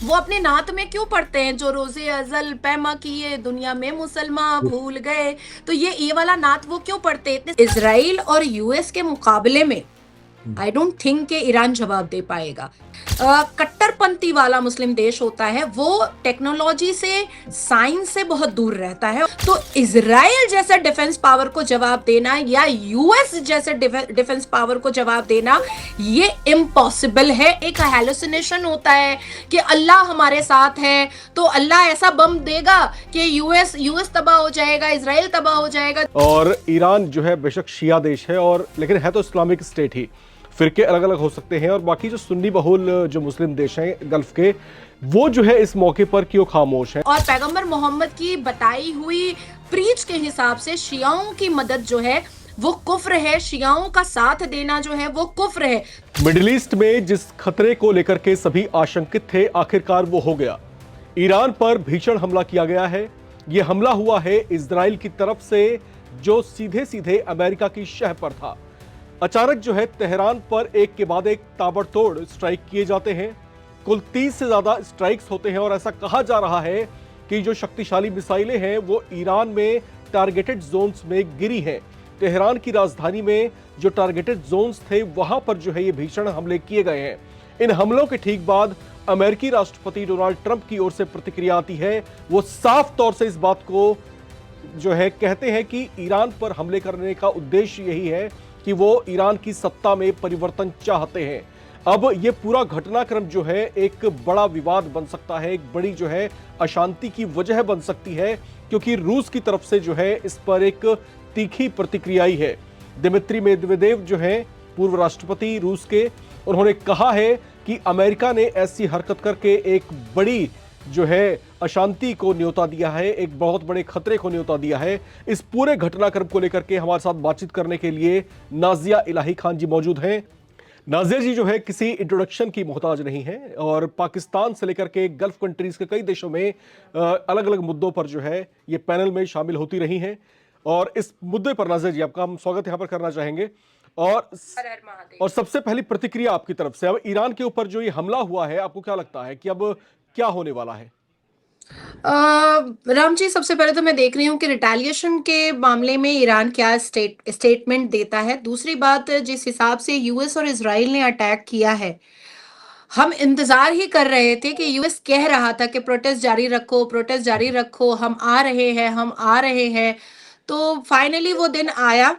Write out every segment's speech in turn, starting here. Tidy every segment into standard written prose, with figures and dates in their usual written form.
वो अपने नात में क्यों पढ़ते हैं, जो रोजे अजल पैमा किए दुनिया में मुसलमान भूल गए। तो ये वाला नात वो क्यों पढ़ते हैं इतने। इसराइल और यूएस के मुकाबले में हम्म। आई डोंट थिंक कि ईरान जवाब दे पाएगा। कट्टरपंथी वाला मुस्लिम देश होता है, वो टेक्नोलॉजी से साइंस से बहुत दूर रहता है। तो इसराइल जैसे डिफेंस पावर को जवाब देना या यूएस जैसे डिफेंस पावर को जवाब देना ये इम्पॉसिबल है। एक हेलुसिनेशन होता है कि अल्लाह हमारे साथ है, तो अल्लाह ऐसा बम देगा कि यूएस तबाह हो जाएगा, इसराइल तबाह हो जाएगा। और ईरान जो है बेशक शिया देश है, और लेकिन है तो इस्लामिक स्टेट ही। फिरके अलग अलग हो सकते हैं, और बाकी जो सुन्नी बहुल जो मुस्लिम देश हैं गल्फ के, वो जो है इस मौके पर क्यों खामोश हैं। और पैगंबर मोहम्मद की बताई हुई प्रीच के हिसाब से शियाओं की मदद जो है वो कुफ्र है, शियाओं का साथ देना जो है वो कुफ्र है। मिडिल ईस्ट में जिस खतरे को लेकर के सभी आशंकित थे, आखिरकार वो हो गया। ईरान पर भीषण हमला किया गया है। ये हमला हुआ है इजराइल की तरफ से, जो सीधे सीधे अमेरिका की शह पर था। अचानक जो है तेहरान पर एक के बाद एक ताबड़तोड़ स्ट्राइक किए जाते हैं। कुल 30 से ज्यादा स्ट्राइक्स होते हैं, और ऐसा कहा जा रहा है कि जो शक्तिशाली मिसाइलें हैं वो ईरान में टारगेटेड जोन्स में गिरी हैं। तेहरान की राजधानी में जो टारगेटेड जोन्स थे वहां पर जो है ये भीषण हमले किए गए हैं। इन हमलों के ठीक बाद अमेरिकी राष्ट्रपति डोनाल्ड ट्रंप की ओर से प्रतिक्रिया आती है। वो साफ तौर से इस बात को जो है कहते हैं कि ईरान पर हमले करने का उद्देश्य यही है कि वो ईरान की सत्ता में परिवर्तन चाहते हैं। अब ये पूरा घटनाक्रम जो है एक बड़ा विवाद बन सकता है, एक बड़ी जो है अशांति की वजह बन सकती है, क्योंकि रूस की तरफ से जो है इस पर एक तीखी प्रतिक्रिया आई है। दिमित्री मेदवेदेव जो है पूर्व राष्ट्रपति रूस के, उन्होंने कहा है कि अमेरिका ने ऐसी हरकत करके एक बड़ी जो है अशांति को न्योता दिया है, एक बहुत बड़े खतरे को न्योता दिया है। इस पूरे घटनाक्रम को लेकर के हमारे साथ बातचीत करने के लिए नाजिया इलाही खान जी मौजूद हैं। नाजिया जी जो है किसी इंट्रोडक्शन की मोहताज नहीं है, और पाकिस्तान से लेकर के गल्फ कंट्रीज के कई देशों में अलग अलग मुद्दों पर जो है ये पैनल में शामिल होती रही हैं। और इस मुद्दे पर नाजिया जी आपका हम स्वागत यहाँ पर करना चाहेंगे। और हर हर महादेव। और सबसे पहली प्रतिक्रिया आपकी तरफ से, अब ईरान के ऊपर जो ये हमला हुआ है, आपको क्या लगता है कि अब क्या होने वाला है। राम जी, सबसे पहले तो मैं देख रही हूँ कि रिटेलिएशन के मामले में ईरान क्या स्टेटमेंट देता है। दूसरी बात, जिस हिसाब से यूएस और इसराइल ने अटैक किया है, हम इंतजार ही कर रहे थे कि यूएस कह रहा था कि प्रोटेस्ट जारी रखो, प्रोटेस्ट जारी रखो, हम आ रहे हैं, हम आ रहे हैं। तो फाइनली वो दिन आया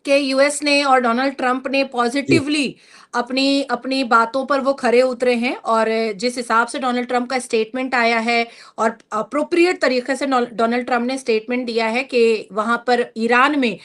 कि यूएस ने और डोनाल्ड ट्रंप ने जी। पॉजिटिवली अपनी अपनी बातों पर वो खरे उतरे हैं। और जिस हिसाब से डोनाल्ड ट्रंप का स्टेटमेंट आया है, और अप्रोप्रिएट तरीके से डोनाल्ड ट्रंप ने स्टेटमेंट दिया है कि वहां पर ईरान में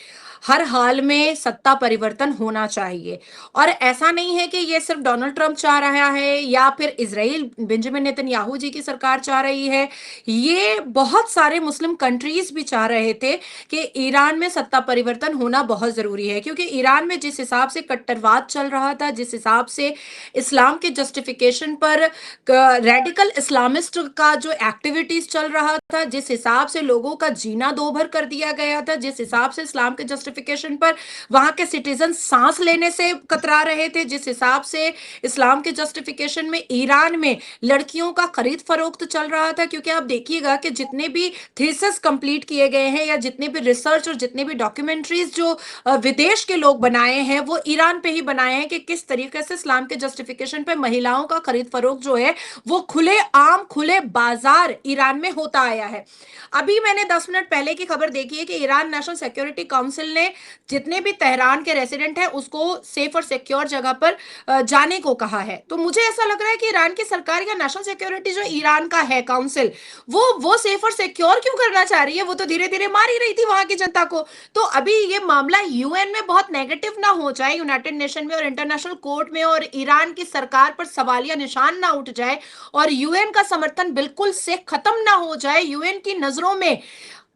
हर हाल में सत्ता परिवर्तन होना चाहिए। और ऐसा नहीं है कि ये सिर्फ डोनाल्ड ट्रंप चाह रहा है या फिर इसराइल बेंजामिन नेतन्याहू जी की सरकार चाह रही है, ये बहुत सारे मुस्लिम कंट्रीज भी चाह रहे थे कि ईरान में सत्ता परिवर्तन होना बहुत जरूरी है। क्योंकि ईरान में जिस हिसाब से कट्टरवाद चल रहा था, जिस हिसाब से इस्लाम के जस्टिफिकेशन पर रेडिकल इस्लामिस्ट का जो एक्टिविटीज चल रहा था, जिस हिसाब से लोगों का जीना दो भर कर दिया गया था, जिस हिसाब से इस्लाम के जस्टिफिकेशन पर वहां के सिटीजन सांस लेने से कतरा रहे थे, जिस हिसाब से इस्लाम के जस्टिफिकेशन में ईरान में लड़कियों का खरीद फरोख्त चल रहा था। क्योंकि आप देखिएगा कि जितने भी थीसिस कंप्लीट किए गए हैं या जितने भी रिसर्च और जितने भी डॉक्यूमेंट्रीज जो विदेश के लोग बनाए हैं, वो ईरान पे ही बनाए हैं कि किस तरीके से इस्लाम के जस्टिफिकेशन पे महिलाओं का खरीद फरोख्त जो है वो खुले आम खुले बाजार ईरान में होता आया है। अभी मैंने 10 मिनट पहले की खबर देखी है कि ईरान नेशनल सिक्योरिटी काउंसिल ने जितने भी तेहरान के रेसिडेंट हैं उसको सेफ और सिक्योर जगह पर जाने को कहा है। तो मुझे ऐसा लग रहा है कि ईरान की सरकार या नेशनल सिक्योरिटी जो ईरान का है काउंसिल, वो सेफ और सिक्योर क्यों करना चाह रही है। वो तो धीरे धीरे मार ही रही थी वहां की जनता को। तो अभी ये मामला यूएन में बहुत नेगेटिव ना हो जाए, यूनाइटेड नेशन में और इंटरनेशनल कोर्ट में, और ईरान की सरकार पर सवालिया निशान ना उठ जाए, और यूएन का समर्थन बिल्कुल से खत्म ना हो जाए। यूएन की नजरों में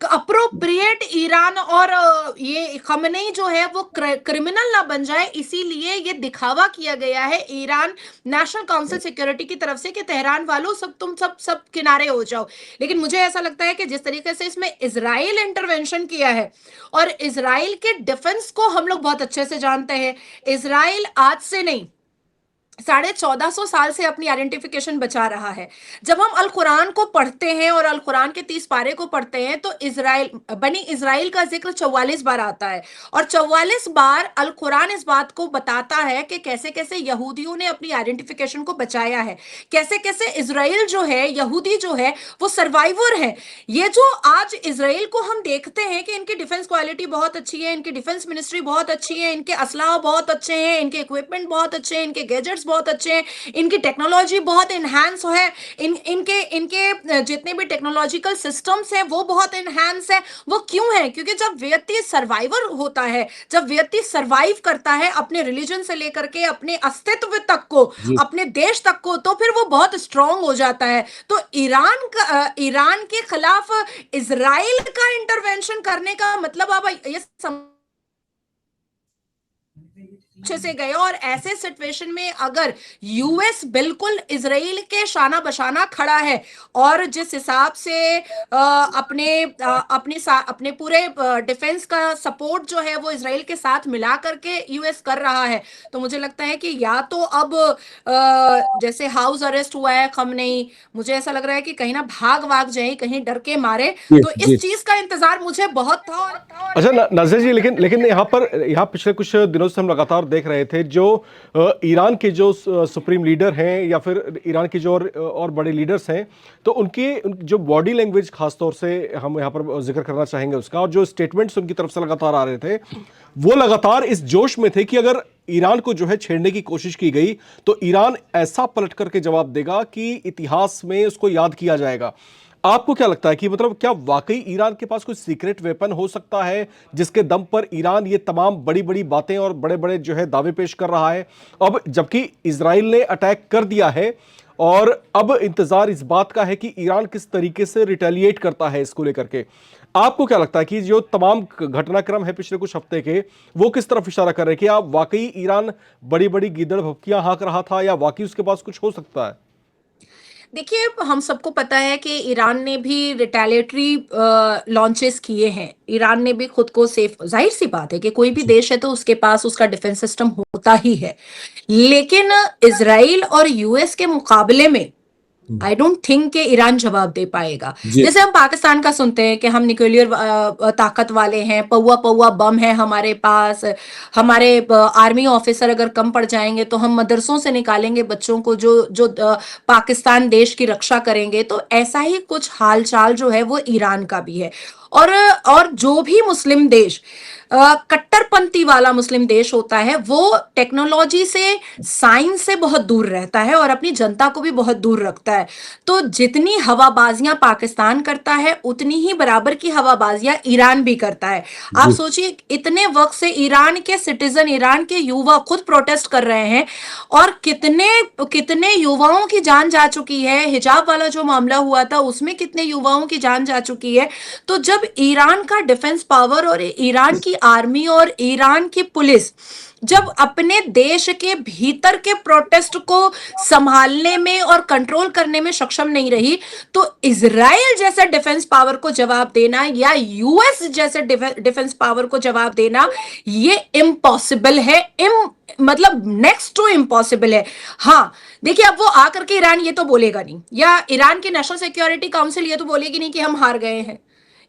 अप्रोप्रिएट ईरान और ये खमेनी जो है वो क्रिमिनल ना बन जाए, इसीलिए ये दिखावा किया गया है ईरान नेशनल काउंसिल सिक्योरिटी की तरफ से कि तेहरान वालों सब तुम सब किनारे हो जाओ। लेकिन मुझे ऐसा लगता है कि जिस तरीके से इसमें इजराइल इंटरवेंशन किया है, और इजराइल के डिफेंस को हम लोग बहुत अच्छे से जानते हैं। इजराइल आज से नहीं, 1450 साल से अपनी आइडेंटिफिकेशन बचा रहा है। जब हम अल कुरान को पढ़ते हैं और अल कुरान के 30 पारे को पढ़ते हैं तो इजराइल, बनी इजराइल का जिक्र 44 बार आता है, और 44 बार अल कुरान इस बात को बताता है कि कैसे कैसे यहूदियों ने अपनी आइडेंटिफिकेशन को बचाया है, कैसे कैसे इजराइल जो है, यहूदी जो है, वो सर्वाइवर है। ये जो आज इजराइल को हम देखते हैं कि इनकी डिफेंस क्वालिटी बहुत अच्छी है, इनकी डिफेंस मिनिस्ट्री बहुत अच्छी है, इनके असलाह बहुत अच्छे हैं, इनके इक्विपमेंट बहुत अच्छे हैं, इनके गैजेट्स बहुत अच्छे हैं, इनकी टेक्नोलॉजी बहुत इनहैंस है, इनके इनके जितने भी टेक्नोलॉजिकल सिस्टम्स हैं वो बहुत इनहैंस है। वो क्यों है? क्योंकि जब व्यक्ति सर्वाइवर होता है, जब व्यक्ति सर्वाइव करता है अपने रिलीजन से लेकर के अपने अस्तित्व तक को, जी अपने देश तक को, तो फिर वो बहुत स्ट्रांग हो जाता है। तो ईरान के खिलाफ इजराइल का इंटरवेंशन करने का मतलब आप ये अच्छे से गए, और ऐसे सिचुएशन में अगर यूएस बिल्कुल इजराइल के शाना बशाना खड़ा है, और जिस हिसाब से अपने पूरे डिफेंस का सपोर्ट जो है वो इजराइल के साथ मिला करके यूएस कर रहा है, तो मुझे लगता है कि या तो अब जैसे हाउस अरेस्ट हुआ है खमनेई, मुझे ऐसा लग रहा है कि कहीं ना भाग जाए, कहीं डर के मारे। जी तो जी। इस चीज का इंतजार मुझे बहुत था। अच्छा नाज़िर जी, लेकिन लेकिन यहाँ पिछले कुछ दिनों से हम लगातार देख रहे थे जो ईरान के जो सुप्रीम लीडर हैं या फिर ईरान के जो और बड़े लीडर्स हैं, तो जो बॉडी लैंग्वेज खास तौर से हम यहाँ पर जिक्र करना चाहेंगे उसका, और जो स्टेटमेंट्स उनकी तरफ से लगातार आ रहे थे, वो लगातार इस जोश में थे कि अगर ईरान को जो है छेड़ने की कोशिश की गई तो ईरान ऐसा पलट करके जवाब देगा कि इतिहास में उसको याद किया जाएगा। आपको क्या लगता है कि मतलब क्या वाकई ईरान के पास कोई सीक्रेट वेपन हो सकता है जिसके दम पर ईरान ये तमाम बड़ी बड़ी बातें और बड़े बड़े जो है दावे पेश कर रहा है, अब जबकि इजराइल ने अटैक कर दिया है, और अब इंतजार इस बात का है कि ईरान किस तरीके से रिटेलिएट करता है इसको लेकर के। आपको क्या लगता है कि जो तमाम घटनाक्रम है पिछले कुछ हफ्ते के, वो किस तरफ इशारा कर रहे हैं कि आप वाकई ईरान बड़ी बड़ी गीदड़ भभकियां हाँक रहा था, या वाकई उसके पास कुछ हो सकता है? देखिए, हम सबको पता है कि ईरान ने भी रिटेलिएटरी लॉन्चेस किए हैं। ईरान ने भी खुद को सेफ, जाहिर सी बात है कि कोई भी देश है तो उसके पास उसका डिफेंस सिस्टम होता ही है, लेकिन इजराइल और यूएस के मुकाबले में आई डोंट थिंक कि ईरान जवाब दे पाएगा। जी जैसे हम पाकिस्तान का सुनते हैं कि हम न्यूक्लियर ताकत वाले हैं, पौवा पौवा बम है हमारे पास, हमारे आर्मी ऑफिसर अगर कम पड़ जाएंगे तो हम मदरसों से निकालेंगे बच्चों को जो जो पाकिस्तान देश की रक्षा करेंगे। तो ऐसा ही कुछ हाल चाल जो है वो ईरान का भी है। और जो भी मुस्लिम देश कट्टरपंथी वाला मुस्लिम देश होता है वो टेक्नोलॉजी से, साइंस से बहुत दूर रहता है और अपनी जनता को भी बहुत दूर रखता है। तो जितनी हवाबाजियां पाकिस्तान करता है उतनी ही बराबर की हवाबाजियां ईरान भी करता है। आप जी सोचिए, इतने वक्त से ईरान के सिटीजन, ईरान के युवा खुद प्रोटेस्ट कर रहे हैं, और कितने कितने युवाओं की जान जा चुकी है। हिजाब वाला जो मामला हुआ था उसमें कितने युवाओं की जान जा चुकी है। तो जब ईरान का डिफेंस पावर और ईरान की आर्मी और ईरान की पुलिस जब अपने देश के भीतर के प्रोटेस्ट को संभालने में और कंट्रोल करने में सक्षम नहीं रही, तो इजराइल जैसे डिफेंस पावर को जवाब देना या यूएस जैसे डिफेंस पावर को जवाब देना ये इम्पॉसिबल है। मतलब नेक्स्ट टू इम्पॉसिबल है। हाँ, देखिए, अब वो आकर के ईरान ये तो बोलेगा नहीं, या ईरान की नेशनल सिक्योरिटी काउंसिल ये तो बोलेगी नहीं कि हम हार गए हैं।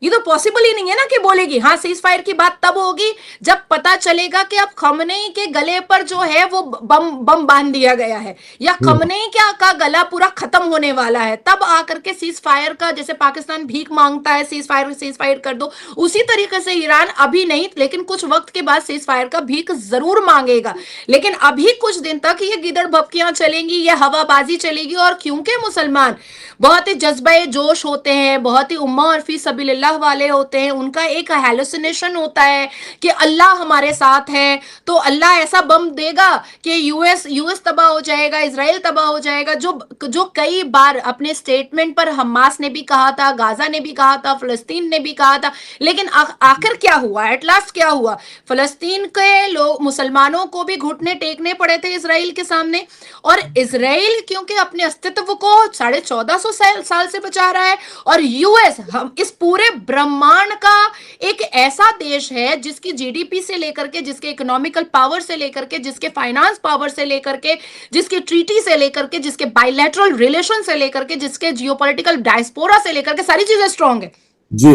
ये तो पॉसिबल ही नहीं है ना कि बोलेगी। हाँ, सीज फायर की बात तब होगी जब पता चलेगा कि अब खमनेई के गले पर जो है वो बम बम बांध दिया गया है, या खमनेई का गला पूरा खत्म होने वाला है, तब आकर के सीज फायर का, जैसे पाकिस्तान भीख मांगता है सीज फायर कर दो, उसी तरीके से ईरान अभी नहीं लेकिन कुछ वक्त के बाद सीज फायर का भीख जरूर मांगेगा। लेकिन अभी कुछ दिन तक ये गिदड़ भपकियां चलेंगी, ये हवाबाजी चलेगी। और क्योंकि मुसलमान बहुत ही जज्बे जोश होते हैं, बहुत ही उम्मा और फी सबीलिल्लाह वाले होते हैं, उनका एक हैलुसिनेशन होता है कि अल्लाह हमारे साथ है, तो अल्लाह ऐसा बम देगा कि यूएस तबाह हो जाएगा, इजराइल तबाह हो जाएगा। जो कई बार अपने स्टेटमेंट पर हमास ने भी कहा था, गाजा ने भी कहा था, फलस्तीन ने भी कहा था, लेकिन आखिर क्या हुआ? एट लास्ट क्या हुआ? फलस्तीन के लोग, मुसलमानों को भी घुटने टेकने पड़े थे इजराइल के सामने। और इजराइल क्योंकि अपने अस्तित्व को 1450 साल से बचा रहा है, और यूएस हम इस पूरे ब्रह्मांड का एक ऐसा देश है जिसकी जीडीपी से लेकर के, जिसके इकोनॉमिकल पावर से लेकर के, जिसके फाइनेंस पावर से लेकर के, जिसके ट्रीटी से लेकर के, जिसके बायलैटरल रिलेशन से लेकर के, जिसके जियोपॉलिटिकल डायस्पोरा से लेकर के सारी चीजें स्ट्रांग है जी।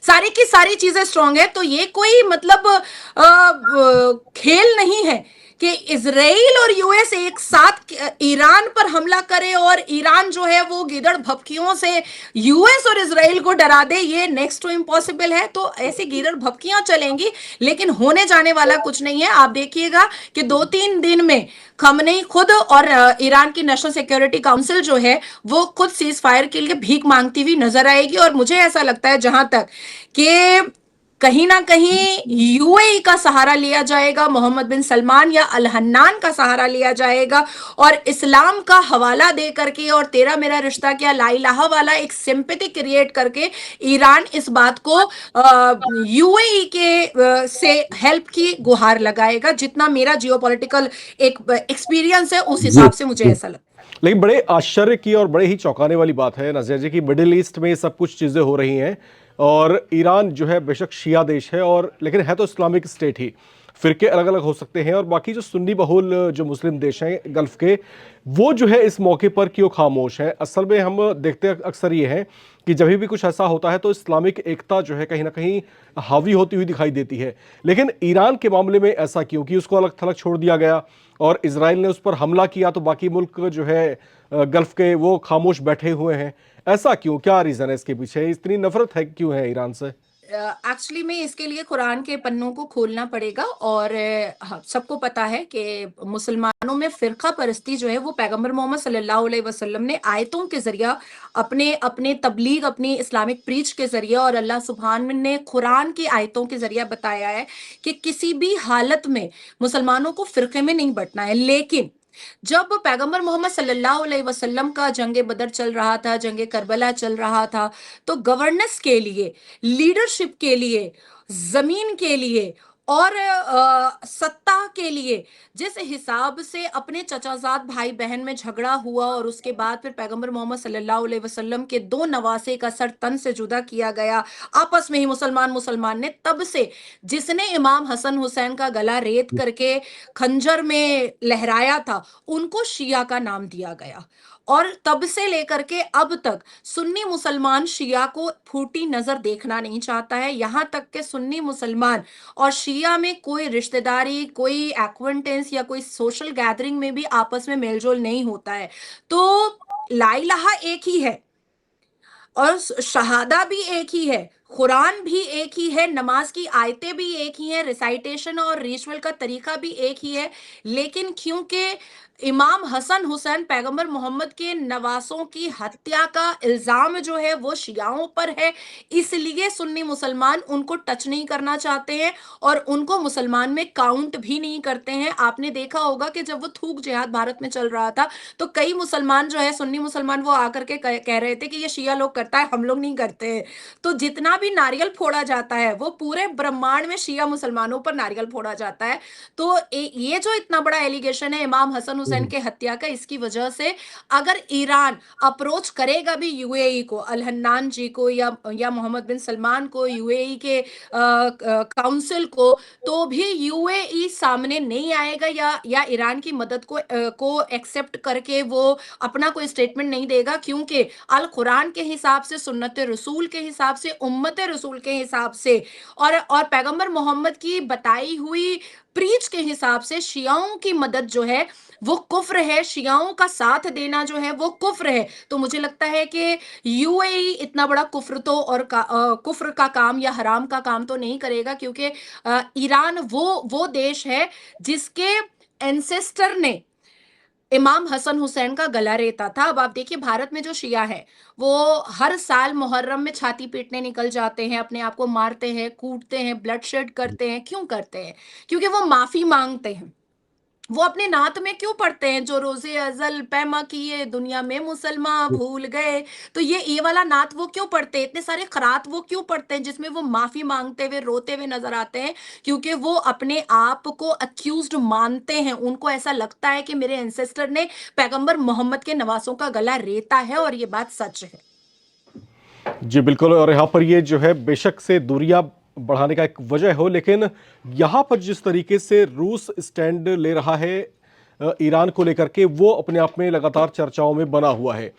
सारी की सारी चीजें स्ट्रांग है। तो ये कोई मतलब खेल नहीं है कि इजराइल और यूएस एक साथ ईरान पर हमला करे और ईरान जो है वो गीदड़ भपकियों से यूएस और इजराइल को डरा दे। ये नेक्स्ट टू इम्पॉसिबल है। तो ऐसी गीदड़ भपकियां चलेंगी, लेकिन होने जाने वाला कुछ नहीं है। आप देखिएगा कि 2-3 दिन में खमनेई खुद और ईरान की नेशनल सिक्योरिटी काउंसिल जो है वो खुद सीज फायर के लिए भीख मांगती हुई नजर आएगी। और मुझे ऐसा लगता है जहां तक कि कहीं ना कहीं यूएई का सहारा लिया जाएगा, मोहम्मद बिन सलमान या अल हन्नान का सहारा लिया जाएगा, और इस्लाम का हवाला दे करके और तेरा मेरा रिश्ता क्या ला इलाहा वाला एक सिंपैथी क्रिएट करके ईरान इस बात को यूएई के से हेल्प की गुहार लगाएगा। जितना मेरा जियोपॉलिटिकल एक एक्सपीरियंस है उस हिसाब से मुझे ऐसा लगता है। लेकिन बड़े आश्चर्य की और बड़े ही चौंकाने वाली बात है नाज़िया जी कि मिडिल ईस्ट में सब कुछ चीजें हो रही हैं और ईरान जो है बेशक शिया देश है और लेकिन है तो इस्लामिक स्टेट ही। फिरके अलग अलग हो सकते हैं और बाकी जो सुन्नी बहुल जो मुस्लिम देश हैं गल्फ के, वो जो है इस मौके पर क्यों खामोश हैं? असल में हम देखते अक्सर ये है कि जब भी कुछ ऐसा होता है तो इस्लामिक एकता जो है कहीं ना कहीं हावी होती हुई दिखाई देती है। लेकिन ईरान के मामले में ऐसा क्यों कि उसको अलग थलग छोड़ दिया गया और इजराइल ने उस पर हमला किया तो बाकी मुल्क जो है गल्फ के वो खामोश बैठे हुए हैं? ऐसा क्यों? क्या रीजन है इसके पीछे? इतनी नफरत है क्यों है ईरान से? एक्चुअली में इसके लिए कुरान के पन्नों को खोलना पड़ेगा। और हाँ, सबको पता है कि मुसलमानों में फिरका परस्ती जो है वो पैगंबर मोहम्मद सल्लल्लाहु अलैहि वसल्लम ने आयतों के जरिया अपने अपने तबलीग, अपनी इस्लामिक प्रीच के जरिए और अल्लाह सुब्हान ने कुरान की आयतों के जरिए बताया है कि किसी भी हालत में मुसलमानों को फिरके में नहीं बंटना है। लेकिन जब पैगंबर मोहम्मद सल्लल्लाहु अलैहि वसल्लम का जंगे बदर चल रहा था, जंगे करबला चल रहा था, तो गवर्नेंस के लिए, लीडरशिप के लिए, जमीन के लिए और सत्ता के लिए जिस हिसाब से अपने चचाजाद भाई बहन में झगड़ा हुआ और उसके बाद फिर पैगंबर मोहम्मद सल्लल्लाहु अलैहि वसल्लम के 2 नवासे का सर तन से जुदा किया गया आपस में ही मुसलमान मुसलमान ने, तब से जिसने इमाम हसन हुसैन का गला रेत करके खंजर में लहराया था उनको शिया का नाम दिया गया। और तब से लेकर के अब तक सुन्नी मुसलमान शिया को फूटी नजर देखना नहीं चाहता है। यहां तक के सुन्नी मुसलमान और शिया में कोई रिश्तेदारी, कोई एक्वेंटेंस या कोई सोशल गैदरिंग में भी आपस में मेलजोल नहीं होता है। तो ला इलाहा एक ही है और शहादा भी एक ही है, कुरान भी एक ही है, नमाज की आयतें भी एक ही हैं, रिसाइटेशन और रिचुअल का तरीका भी एक ही है। लेकिन क्योंकि इमाम हसन हुसैन पैगंबर मोहम्मद के नवासों की हत्या का इल्जाम जो है वो शियाओं पर है, इसलिए सुन्नी मुसलमान उनको टच नहीं करना चाहते हैं और उनको मुसलमान में काउंट भी नहीं करते हैं। आपने देखा होगा कि जब वो थूक जिहाद भारत में चल रहा था तो कई मुसलमान जो है, सुन्नी मुसलमान, वो आकर के कह रहे थे कि ये शिया लोग करता है, हम लोग नहीं करते हैं। तो जितना भी नारियल फोड़ा जाता है वो पूरे ब्रह्मांड में शिया मुसलमानों पर नारियल फोड़ा जाता है। तो ये जो इतना बड़ा एलिगेशन है इमाम हसन हुसैन के हत्या का, इसकी वजह से अगर ईरान अप्रोच करेगा भी यूएई को, अल हन्नान जी को या मोहम्मद बिन सलमान को, यूएई के काउंसिल को भी यूएई सामने नहीं आएगा या ईरान की मदद को एक्सेप्ट करके वो अपना कोई स्टेटमेंट नहीं देगा। क्योंकि अल कुरान के हिसाब से, सुन्नत रसूल के हिसाब से, उम्मत रसूल के हिसाब से और पैगंबर मोहम्मद की बताई हुई प्रीच के हिसाब से शियाओं की मदद जो है वो कुफ्र है, शियाओं का साथ देना जो है वो कुफ्र है। तो मुझे लगता है कि यूएई इतना बड़ा कुफ्र तो और कुफ्र का काम या हराम का काम तो नहीं करेगा, क्योंकि ईरान वो देश है जिसके एंसेस्टर ने इमाम हसन हुसैन का गला रेता था। अब आप देखिए भारत में जो शिया है वो हर साल मुहर्रम में छाती पीटने निकल जाते हैं, अपने आप को मारते हैं, कूटते हैं, ब्लड शेड करते हैं। क्यों करते हैं? क्योंकि वो माफी मांगते हैं। वो अपने नात में क्यों पढ़ते हैं, जो रोजे अजल पैमा किए दुनिया में मुसलमान भूल गए। तो ये वाला नात वो क्यों पढ़ते हैं, इतने सारे खरात वो क्यों पढ़ते हैं जिसमें वो माफी मांगते हुए रोते हुए नजर आते हैं? क्योंकि वो अपने आप को अक्यूज्ड मानते हैं। उनको ऐसा लगता है कि मेरे एंसेस्टर ने पैगंबर मोहम्मद के नवासों का गला रेता है और ये बात सच है। जी बिल्कुल, और यहाँ पर ये जो है बेशक से दूरियां बढ़ाने का एक वजह हो, लेकिन यहाँ पर जिस तरीके से रूस स्टैंड ले रहा है ईरान को लेकर के, वो अपने आप में लगातार चर्चाओं में बना हुआ है।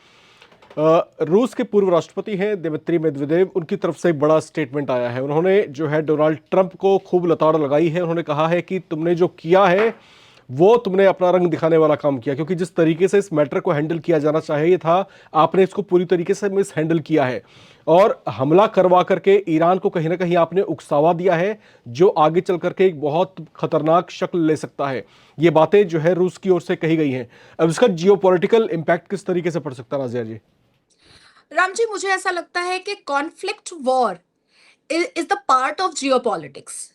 रूस के पूर्व राष्ट्रपति हैं दिमित्री मेदवेदेव, उनकी तरफ से एक बड़ा स्टेटमेंट आया है। उन्होंने जो है डोनाल्ड ट्रंप को खूब लताड़ लगाई है। उन्होंने कहा है कि तुमने जो किया है वो तुमने अपना रंग दिखाने वाला काम किया, क्योंकि जिस तरीके से इस मैटर को हैंडल किया जाना चाहिए था, आपने इसको पूरी तरीके से मिस हैंडल किया है और हमला करवा करके ईरान को कहीं ना कहीं आपने उकसावा दिया है, जो आगे चल करके एक बहुत खतरनाक शक्ल ले सकता है। ये बातें जो है रूस की ओर से कही गई हैं। अब इसका जियोपॉलिटिकल इंपैक्ट किस तरीके से पड़ सकता है नाज़िया जी? राम जी, मुझे ऐसा लगता है कि conflict war is the part of geopolitics.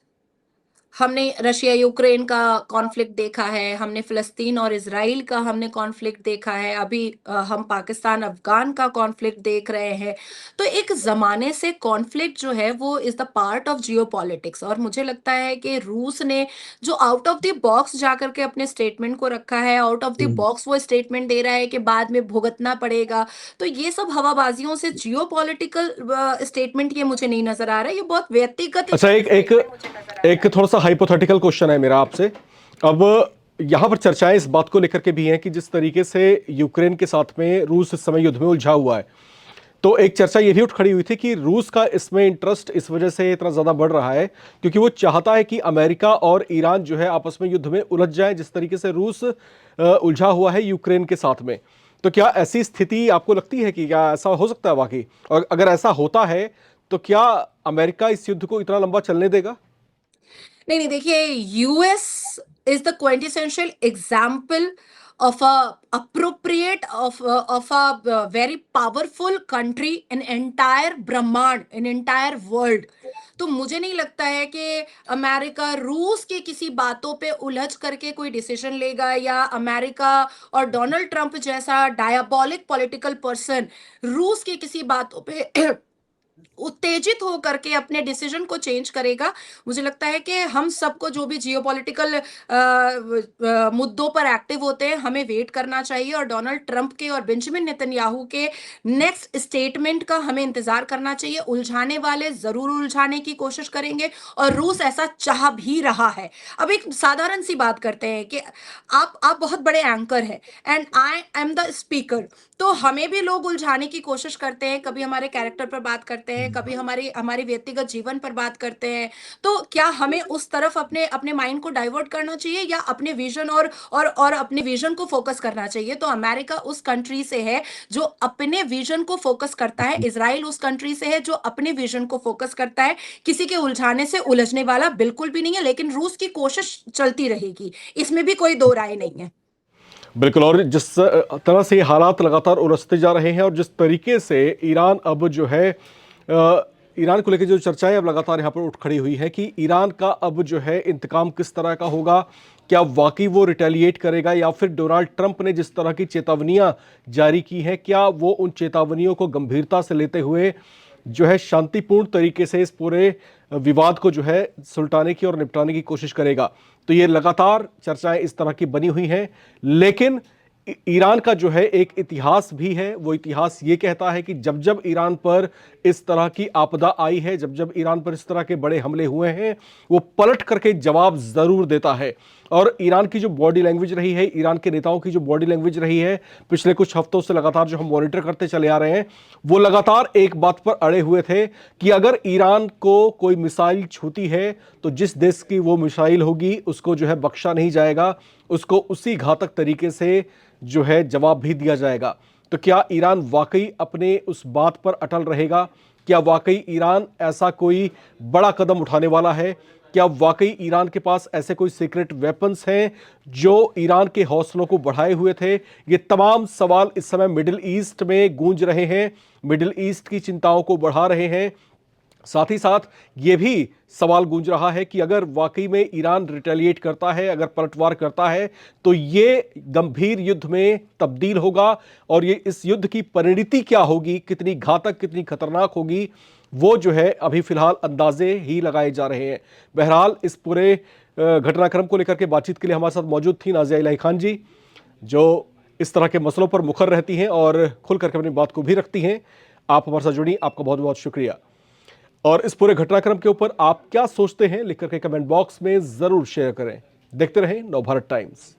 हमने रशिया यूक्रेन का कॉन्फ्लिक्ट देखा है, हमने फ़लस्तीन और इज़राइल का हमने कॉन्फ्लिक्ट देखा है, अभी हम पाकिस्तान अफ़गान का कॉन्फ्लिक्ट देख रहे हैं। तो एक ज़माने से कॉन्फ्लिक्ट जो है वो is the part of geopolitics, और मुझे लगता है कि रूस ने जो आउट ऑफ द बॉक्स जाकर के अपने स्टेटमेंट को रखा है, आउट ऑफ द बॉक्स वो स्टेटमेंट दे रहा है कि बाद में भुगतना पड़ेगा। तो ये सब हवाबाज़ियों से जियोपॉलिटिकल स्टेटमेंट ये मुझे नहीं नज़र आ रहा है, ये बहुत व्यक्तिगत अच्छा, एक एक स्टेटमेंट मुझे नज़र आ रहा एक है। थोड़ा सा हाइपोथेटिकल क्वेश्चन है मेरा आपसे। अब यहाँ पर चर्चाएं इस बात को लेकर के भी हैं कि जिस तरीके से यूक्रेन के साथ में रूस इस समय युद्ध में उलझा हुआ है, तो एक चर्चा ये भी उठ खड़ी हुई थी कि रूस का इसमें इंटरेस्ट इस वजह से इतना ज़्यादा बढ़ रहा है क्योंकि वो चाहता है कि अमेरिका और ईरान जो है आपस में युद्ध में उलझ जाए, जिस तरीके से रूस उलझा हुआ है यूक्रेन के साथ में। तो क्या ऐसी स्थिति आपको लगती है कि क्या ऐसा हो सकता है वाकई? और अगर ऐसा होता है तो क्या अमेरिका इस युद्ध को इतना लंबा चलने देगा? नहीं, नहीं, देखिए, US is the quintessential example of a appropriate of a very powerful country in entire ब्रह्मांड, in entire वर्ल्ड। तो मुझे नहीं लगता है कि अमेरिका रूस की किसी बातों पे उलझ करके कोई डिसीजन लेगा, या अमेरिका और डोनाल्ड ट्रंप जैसा डायबॉलिक पॉलिटिकल पर्सन रूस की किसी बातों पे उत्तेजित हो करके अपने डिसीजन को चेंज करेगा। मुझे लगता है कि हम सबको जो भी जियोपॉलिटिकल मुद्दों पर एक्टिव होते हैं, हमें वेट करना चाहिए, और डोनाल्ड ट्रंप के और बेंजामिन नेतन्याहू के नेक्स्ट स्टेटमेंट का हमें इंतजार करना चाहिए। उलझाने वाले जरूर उलझाने की कोशिश करेंगे, और रूस ऐसा चाह भी रहा है। अब एक साधारण सी बात करते हैं कि आप बहुत बड़े एंकर हैं and I am the speaker, तो हमें भी लोग उलझाने की कोशिश करते हैं, कभी हमारे कैरेक्टर पर बात करते हैं, कभी हमारी हमारी व्यक्तिगत जीवन पर बात करते हैं। तो क्या हमें उस तरफ अपने अपने माइंड को डाइवर्ट करना चाहिए, या अपने विजन और अपने विजन को फोकस करना चाहिए? तो अमेरिका उस कंट्री से है जो अपने विजन को फोकस करता है, इजराइल उस कंट्री से है जो अपने विजन को फोकस करता है। किसी के उलझाने से उलझने वाला बिल्कुल भी नहीं है, लेकिन रूस की कोशिश चलती रहेगी, इसमें भी कोई दो राय नहीं है। बिल्कुल, और जिस तरह से ये हालात लगातार उलझते जा रहे हैं और जिस तरीके से ईरान अब जो है ईरान को लेकर जो चर्चाएं अब लगातार यहाँ पर उठ खड़ी हुई है कि ईरान का अब जो है इंतकाम किस तरह का होगा, क्या वाकई वो रिटेलिएट करेगा, या फिर डोनाल्ड ट्रंप ने जिस तरह की चेतावनियां जारी की हैं क्या वो उन चेतावनियों को गंभीरता से लेते हुए जो है शांतिपूर्ण तरीके से इस पूरे विवाद को जो है सुलटाने की और निपटाने की कोशिश करेगा। तो ये लगातार चर्चाएं इस तरह की बनी हुई हैं, लेकिन ईरान का जो है एक इतिहास भी है। वो इतिहास ये कहता है कि जब जब ईरान पर इस तरह की आपदा आई है, जब जब ईरान पर इस तरह के बड़े हमले हुए हैं, वो पलट करके जवाब जरूर देता है। और ईरान की जो बॉडी लैंग्वेज रही है, ईरान के नेताओं की जो बॉडी लैंग्वेज रही है पिछले कुछ हफ्तों से लगातार जो हम मॉनिटर करते चले आ रहे हैं, वो लगातार एक बात पर अड़े हुए थे कि अगर ईरान को कोई मिसाइल छूती है तो जिस देश की वो मिसाइल होगी उसको जो है बख्शा नहीं जाएगा, उसको उसी घातक तरीके से जो है जवाब भी दिया जाएगा। तो क्या ईरान वाकई अपने उस बात पर अटल रहेगा? क्या वाकई ईरान ऐसा कोई बड़ा कदम उठाने वाला है? क्या वाकई ईरान के पास ऐसे कोई सीक्रेट वेपन्स हैं जो ईरान के हौसलों को बढ़ाए हुए थे? ये तमाम सवाल इस समय मिडिल ईस्ट में गूंज रहे हैं, मिडिल ईस्ट की चिंताओं को बढ़ा रहे हैं। साथ ही साथ ये भी सवाल गूंज रहा है कि अगर वाकई में ईरान रिटेलिएट करता है, अगर पलटवार करता है, तो ये गंभीर युद्ध में तब्दील होगा, और ये इस युद्ध की परिणति क्या होगी, कितनी घातक, कितनी खतरनाक होगी, वो जो है अभी फिलहाल अंदाजे ही लगाए जा रहे हैं। बहरहाल इस पूरे घटनाक्रम को लेकर के बातचीत के लिए हमारे साथ मौजूद थी नाज़िया इलाही खान जी, जो इस तरह के मसलों पर मुखर रहती हैं और खुल करके अपनी बात को भी रखती हैं। आप हमारे साथ जुड़ी, आपका बहुत बहुत शुक्रिया। और इस पूरे घटनाक्रम के ऊपर आप क्या सोचते हैं लिख करके कमेंट बॉक्स में जरूर शेयर करें। देखते रहें नवभारत टाइम्स।